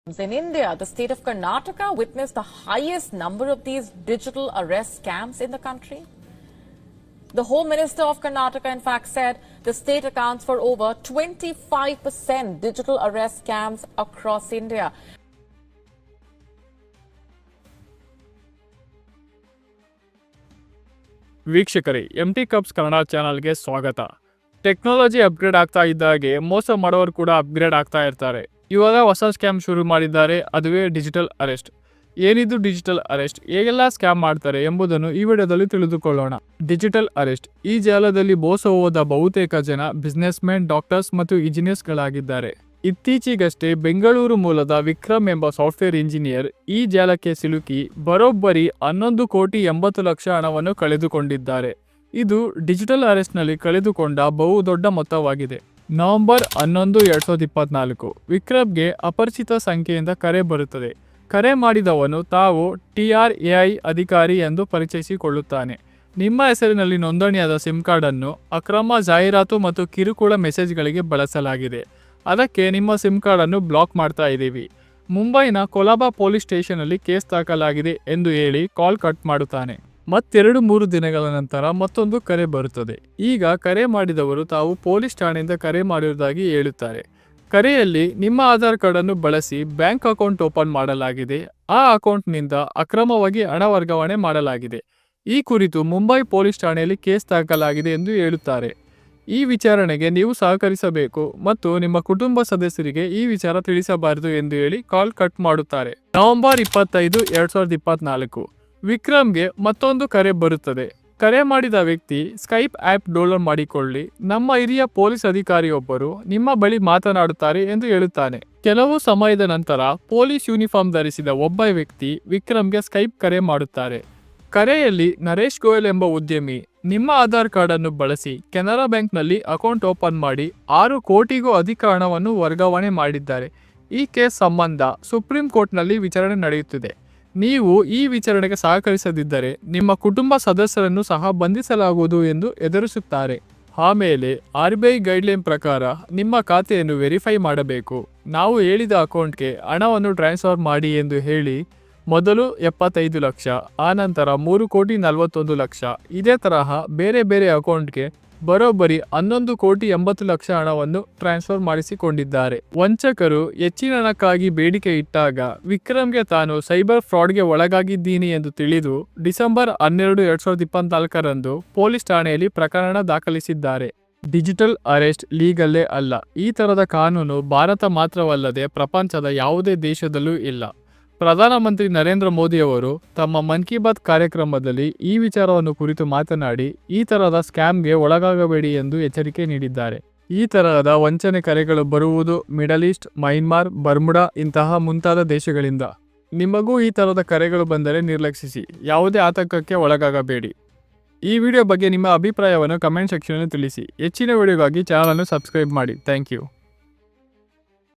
In India, the state of Karnataka witnessed the highest number of these digital arrest scams in the country. The Home Minister of Karnataka, in fact, said the state accounts for over 25% digital arrest scams across India. ವೀಕ್ಷಕರೇ ಎಂಟಿ cups Kannada ಚಾನಲ್ಗೆ ಸ್ವಾಗತ. Technology upgrade ಆಗ್ತಾ ಇದ್ದಾಗೆ ಮೋಸ ಮಾಡೋರು ಕೂಡ upgrade ಆಗ್ತಾ ಇರ್ತಾರೆ. ಇವಾಗ ಹೊಸ ಸ್ಕ್ಯಾಮ್ ಶುರು ಮಾಡಿದ್ದಾರೆ, ಅದುವೇ ಡಿಜಿಟಲ್ ಅರೆಸ್ಟ್. ಏನಿದು ಡಿಜಿಟಲ್ ಅರೆಸ್ಟ್, ಹೇಗೆಲ್ಲ ಸ್ಕ್ಯಾಮ್ ಮಾಡ್ತಾರೆ ಎಂಬುದನ್ನು ಈ ವಿಡಿಯೋದಲ್ಲಿ ತಿಳಿದುಕೊಳ್ಳೋಣ. ಡಿಜಿಟಲ್ ಅರೆಸ್ಟ್ ಈ ಜಾಲದಲ್ಲಿ ಮೋಸ ಹೋದ ಬಹುತೇಕ ಜನ ಬಿಸ್ನೆಸ್ ಮ್ಯಾನ್, ಡಾಕ್ಟರ್ಸ್ ಮತ್ತು ಇಂಜಿನಿಯರ್ಸ್ಗಳಾಗಿದ್ದಾರೆ. ಇತ್ತೀಚೆಗಷ್ಟೇ ಬೆಂಗಳೂರು ಮೂಲದ ವಿಕ್ರಮ್ ಎಂಬ ಸಾಫ್ಟ್ವೇರ್ ಇಂಜಿನಿಯರ್ ಈ ಜಾಲಕ್ಕೆ ಸಿಲುಕಿ ಬರೋಬ್ಬರಿ 11,80,00,000 ಹಣವನ್ನು ಕಳೆದುಕೊಂಡಿದ್ದಾರೆ. ಇದು ಡಿಜಿಟಲ್ ಅರೆಸ್ಟ್ನಲ್ಲಿ ಕಳೆದುಕೊಂಡ ಬಹುದೊಡ್ಡ ಮೊತ್ತವಾಗಿದೆ. ನವೆಂಬರ್ 11, 2024 ವಿಕ್ರಮ್ಗೆ ಅಪರಿಚಿತ ಸಂಖ್ಯೆಯಿಂದ ಕರೆ ಬರುತ್ತದೆ. ಕರೆ ಮಾಡಿದವನು ತಾವು TRAI ಅಧಿಕಾರಿ ಎಂದು ಪರಿಚಯಿಸಿಕೊಳ್ಳುತ್ತಾನೆ. ನಿಮ್ಮ ಹೆಸರಿನಲ್ಲಿ ನೋಂದಣಿಯಾದ ಸಿಮ್ ಕಾರ್ಡ್ ಅನ್ನು ಅಕ್ರಮ ಜಾಹೀರಾತು ಮತ್ತು ಕಿರುಕುಳ ಮೆಸೇಜ್ಗಳಿಗೆ ಬಳಸಲಾಗಿದೆ. ಅದಕ್ಕೆ ನಿಮ್ಮ ಸಿಮ್ ಕಾರ್ಡ್ ಅನ್ನು ಬ್ಲಾಕ್ ಮಾಡ್ತಾ ಇದ್ದೀವಿ. ಮುಂಬೈನ ಕೊಲಬಾ ಪೊಲೀಸ್ ಸ್ಟೇಷನ್ನಲ್ಲಿ ಕೇಸ್ ದಾಖಲಾಗಿದೆ ಎಂದು ಹೇಳಿ ಕಾಲ್ ಕಟ್ ಮಾಡುತ್ತಾನೆ. ಮತ್ತೆರಡು 3 ದಿನಗಳ ನಂತರ ಮತ್ತೊಂದು ಕರೆ ಬರುತ್ತದೆ. ಈಗ ಕರೆ ಮಾಡಿದವರು ತಾವು ಪೊಲೀಸ್ ಠಾಣೆಯಿಂದ ಕರೆ ಮಾಡಿರುವುದಾಗಿ ಹೇಳುತ್ತಾರೆ. ಕರೆಯಲ್ಲಿ ನಿಮ್ಮ ಆಧಾರ್ ಕಾರ್ಡ್ ಅನ್ನು ಬಳಸಿ ಬ್ಯಾಂಕ್ ಅಕೌಂಟ್ ಓಪನ್ ಮಾಡಲಾಗಿದೆ. ಆ ಅಕೌಂಟ್ನಿಂದ ಅಕ್ರಮವಾಗಿ ಹಣ ವರ್ಗಾವಣೆ ಮಾಡಲಾಗಿದೆ. ಈ ಕುರಿತು ಮುಂಬೈ ಪೊಲೀಸ್ ಠಾಣೆಯಲ್ಲಿ ಕೇಸ್ ದಾಖಲಾಗಿದೆ ಎಂದು ಹೇಳುತ್ತಾರೆ. ಈ ವಿಚಾರಣೆಗೆ ನೀವು ಸಹಕರಿಸಬೇಕು ಮತ್ತು ನಿಮ್ಮ ಕುಟುಂಬ ಸದಸ್ಯರಿಗೆ ಈ ವಿಚಾರ ತಿಳಿಸಬಾರದು ಎಂದು ಹೇಳಿ ಕಾಲ್ ಕಟ್ ಮಾಡುತ್ತಾರೆ. ನವೆಂಬರ್ 25, 2024 ವಿಕ್ರಮ್ಗೆ ಮತ್ತೊಂದು ಕರೆ ಬರುತ್ತದೆ. ಕರೆ ಮಾಡಿದ ವ್ಯಕ್ತಿ ಸ್ಕೈಪ್ ಆ್ಯಪ್ ಡೌನ್ಲೋಡ್ ಮಾಡಿಕೊಳ್ಳಿ, ನಮ್ಮ ಹಿರಿಯ ಪೊಲೀಸ್ ಅಧಿಕಾರಿಯೊಬ್ಬರು ನಿಮ್ಮ ಬಳಿ ಮಾತನಾಡುತ್ತಾರೆ ಎಂದು ಹೇಳುತ್ತಾನೆ. ಕೆಲವು ಸಮಯದ ನಂತರ ಪೊಲೀಸ್ ಯೂನಿಫಾರ್ಮ್ ಧರಿಸಿದ ಒಬ್ಬ ವ್ಯಕ್ತಿ ವಿಕ್ರಮ್ಗೆ ಸ್ಕೈಪ್ ಕರೆ ಮಾಡುತ್ತಾರೆ. ಕರೆಯಲ್ಲಿ ನರೇಶ್ ಗೋಯಲ್ ಎಂಬ ಉದ್ಯಮಿ ನಿಮ್ಮ ಆಧಾರ್ ಕಾರ್ಡ್ ಅನ್ನು ಬಳಸಿ ಕೆನರಾ ಬ್ಯಾಂಕ್ನಲ್ಲಿ ಅಕೌಂಟ್ ಓಪನ್ ಮಾಡಿ 6 ಕೋಟಿಗೂ ಅಧಿಕ ಹಣವನ್ನು ವರ್ಗಾವಣೆ ಮಾಡಿದ್ದಾರೆ. ಈ ಕೇಸ್ ಸಂಬಂಧ ಸುಪ್ರೀಂ ಕೋರ್ಟ್ನಲ್ಲಿ ವಿಚಾರಣೆ ನಡೆಯುತ್ತಿದೆ. ನೀವು ಈ ವಿಚಾರಣೆಗೆ ಸಹಕರಿಸದಿದ್ದರೆ ನಿಮ್ಮ ಕುಟುಂಬ ಸದಸ್ಯರನ್ನು ಸಹ ಬಂಧಿಸಲಾಗುವುದು ಎಂದು ಎದುರಿಸುತ್ತಾರೆ. ಆಮೇಲೆ RBI ಗೈಡ್ಲೈನ್ ಪ್ರಕಾರ ನಿಮ್ಮ ಖಾತೆಯನ್ನು ವೆರಿಫೈ ಮಾಡಬೇಕು. ನಾವು ಹೇಳಿದ ಅಕೌಂಟ್ಗೆ ಹಣವನ್ನು ಟ್ರಾನ್ಸ್ಫರ್ ಮಾಡಿ ಎಂದು ಹೇಳಿ ಮೊದಲು 75 ಲಕ್ಷ, ಆನಂತರ 3,41,00,000, ಇದೇ ತರಹ ಬೇರೆ ಬೇರೆ ಅಕೌಂಟ್ಗೆ ಬರೋಬ್ಬರಿ 11,80,00,000 ಹಣವನ್ನು ಟ್ರಾನ್ಸ್ಫರ್ ಮಾಡಿಸಿಕೊಂಡಿದ್ದಾರೆ. ವಂಚಕರು ಹೆಚ್ಚಿನ ಹಣಕ್ಕಾಗಿ ಬೇಡಿಕೆ ಇಟ್ಟಾಗ ವಿಕ್ರಮ್ಗೆ ತಾನು ಸೈಬರ್ ಫ್ರಾಡ್ಗೆ ಒಳಗಾಗಿದ್ದೀನಿ ಎಂದು ತಿಳಿದು ಡಿಸೆಂಬರ್ 12, 2024 ಪೊಲೀಸ್ ಠಾಣೆಯಲ್ಲಿ ಪ್ರಕರಣ ದಾಖಲಿಸಿದ್ದಾರೆ. ಡಿಜಿಟಲ್ ಅರೆಸ್ಟ್ ಲೀಗಲ್ಲೇ ಅಲ್ಲ. ಈ ತರದ ಕಾನೂನು ಭಾರತ ಮಾತ್ರವಲ್ಲದೆ ಪ್ರಪಂಚದ ಯಾವುದೇ ದೇಶದಲ್ಲೂ ಇಲ್ಲ. ಪ್ರಧಾನಮಂತ್ರಿ ನರೇಂದ್ರ ಮೋದಿ ಅವರು ತಮ್ಮ ಮನ್ ಕಿ ಬಾತ್ ಕಾರ್ಯಕ್ರಮದಲ್ಲಿ ಈ ವಿಚಾರವನ್ನು ಕುರಿತು ಮಾತನಾಡಿ ಈ ತರಹದ ಸ್ಕ್ಯಾಮ್ಗೆ ಒಳಗಾಗಬೇಡಿ ಎಂದು ಎಚ್ಚರಿಕೆ ನೀಡಿದ್ದಾರೆ. ಈ ತರಹದ ವಂಚನೆ ಕರೆಗಳು ಬರುವುದು ಮಿಡಲ್ ಈಸ್ಟ್, ಮಯನ್ಮಾರ್, ಬರ್ಮುಡಾ ಇಂತಹ ಮುಂತಾದ ದೇಶಗಳಿಂದ. ನಿಮಗೂ ಈ ತರಹದ ಕರೆಗಳು ಬಂದರೆ ನಿರ್ಲಕ್ಷಿಸಿ, ಯಾವುದೇ ಆತಂಕಕ್ಕೆ ಒಳಗಾಗಬೇಡಿ. ಈ ವಿಡಿಯೋ ಬಗ್ಗೆ ನಿಮ್ಮ ಅಭಿಪ್ರಾಯವನ್ನು ಕಮೆಂಟ್ ಸೆಕ್ಷನ್ನಲ್ಲಿ ತಿಳಿಸಿ. ಹೆಚ್ಚಿನ ವಿಡಿಯೋಗಾಗಿ ಚಾನಲನ್ನು ಸಬ್ಸ್ಕ್ರೈಬ್ ಮಾಡಿ. Thank you.